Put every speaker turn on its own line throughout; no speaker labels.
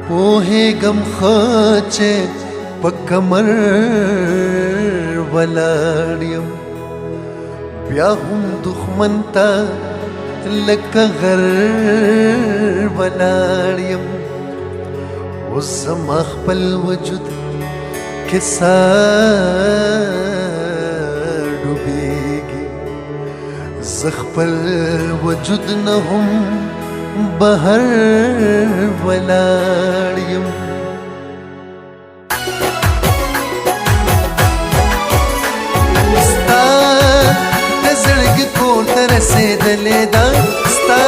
پوهېږم ښه چې په کمر ولاړ یم بیا هم دښمن ته لکه غر ولاړ یم اوس زما خپل وجود کې ساه ډوبېږي زه خپل وجود نه هم بهر ولاړ یم ستا د زړګي کور ته رسېدلې ده ستا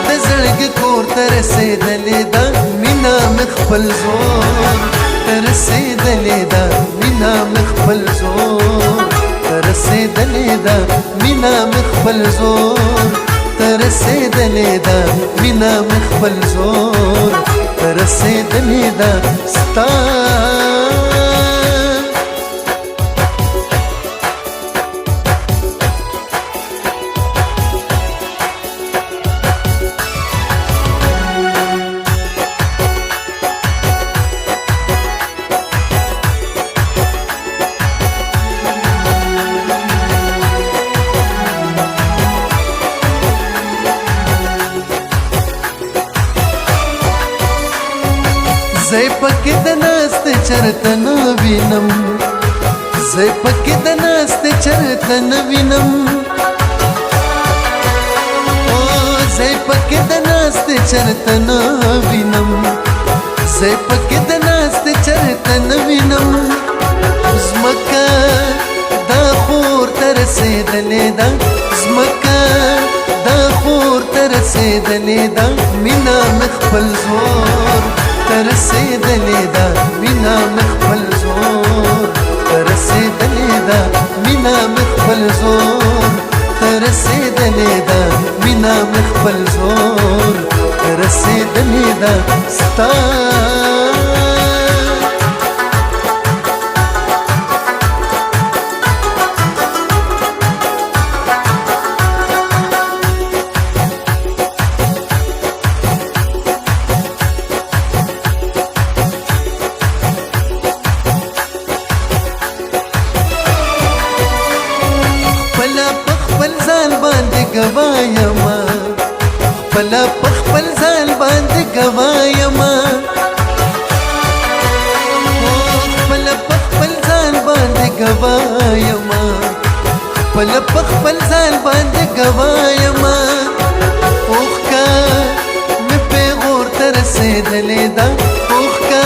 د زړګي کور ته رسېدلې ده مینه مې خپل زور ته رسېدلې ده مینه مې خپل زور ته رسېدلې ده مینه مې خپل زور ته رسېدلې ده مینه مې خپل زور ته رسېدلې ده ستا زه پکې د ناستې چرته نه وینم زه پکې د ناستې چرته نه وینم زه پکې د ناستې چرته نه وینم زه پکې د ناستې چرته نه وینم ځمکه دا خور ته رسېدلې ده ځمکه دا خور ته رسېدلې ده مینه مې خپل زور ته رسېدلې ده مینه مې خپل زور ته رسېدلې ده مینه مې خپل زور ته رسېدلې ده مینه مې خپل زور ته رسېدلې ده ستا گوايما خپل خپل ځان باندې گوايما خپل خپل ځان باندې گوايما خپل خپل ځان باندې گوايما اوخکا مې پیغور ته رسېدلې ده اوخکا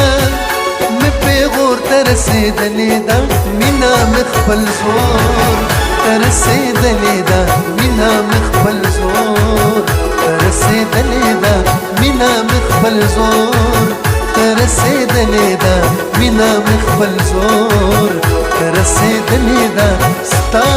مې پیغور ته رسېدلې ده مینه مې خپل زور ته رسېدلې ده مینه مې خپل زور ته رسېدلې ده مینه مې خپل زور ته رسېدلې ده مینه مې خپل زور ته رسېدلې ده ستا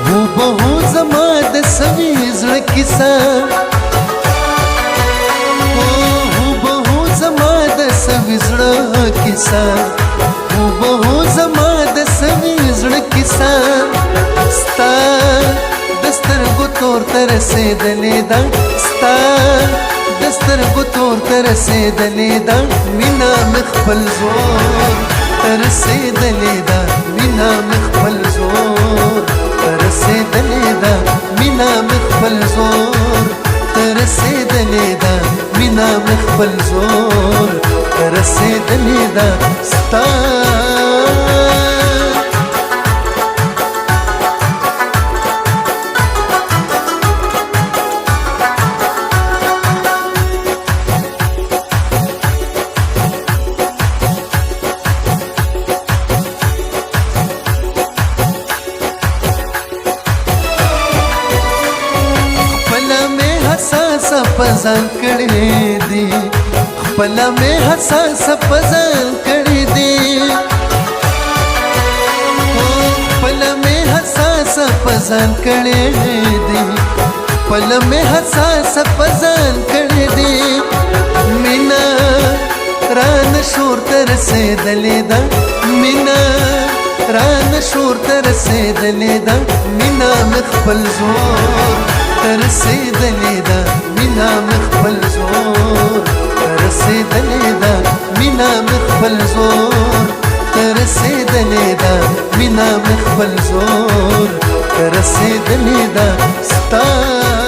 वो बहु زما د سوي زړه کیسه वो बहु زما د سوي زړه کیسه वो बहु زما د سوي زړه کیسه ستا د سترګو تور ته رسېدلې ده ستا د سترګو تور ته رسېدلې ده مینه مې خپل زور ته رسېدلې ده مینه مې خپل زور ته رسېدلې ده مینه مې خپل زور ته رسېدلې ده مینه مې خپل زور ته رسېدلې ده ستا پزان کړې دي خپل مې حساس پزان کړې دي خپل مې حساس پزان کړې دي خپل مې حساس پزان کړې دي مینا ران شور تر رسېدلې ده مینا ران شور تر رسېدلې ده مینا مې خپل زور تر رسېدلې ده مینا مې خپل زور تر رسېدلې ده مینا مې خپل زور تر رسېدلې ده مینا مې خپل زور تر رسېدلې ده ستا